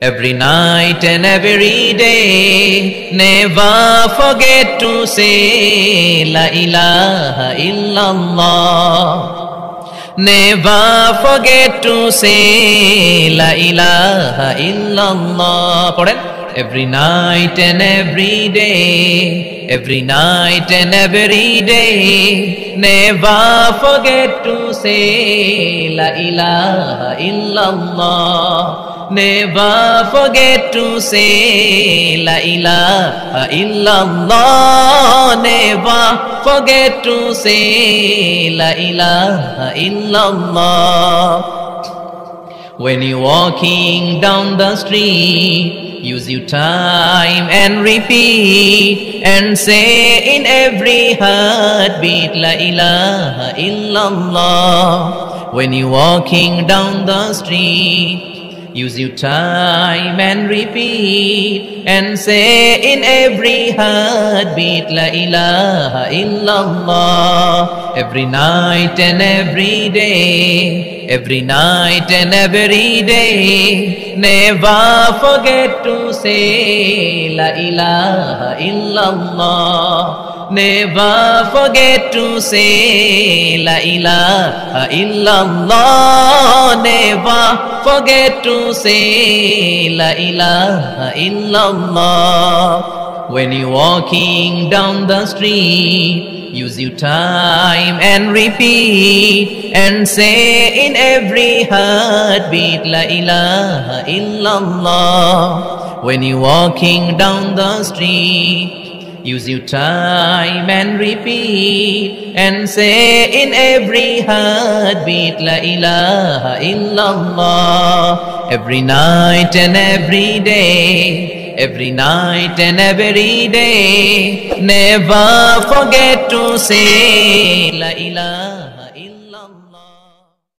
Every night and every day, never forget to say La ilaha illallah. Never forget to say La ilaha illallah. Pardon? Every night and every day, every night and every day, never forget to say La ilaha illallah. Never forget to say La ilaha illallah. Never forget to say La ilaha illallah. When you're walking down the street, use your time and repeat and say in every heartbeat La ilaha illallah. When you're walking down the street, use your time and repeat and say in every heartbeat La ilaha illallah. Every night and every day, every night and every day, never forget to say La ilaha illallah. Never forget to say La ilaha illallah. Never forget to say La ilaha illallah. When you're walking down the street, use your time and repeat and say in every heartbeat La ilaha illallah. When you're walking down the street, use your time and repeat and say in every heartbeat La ilaha illallah. Every night and every day, every night and every day, never forget to say La ilaha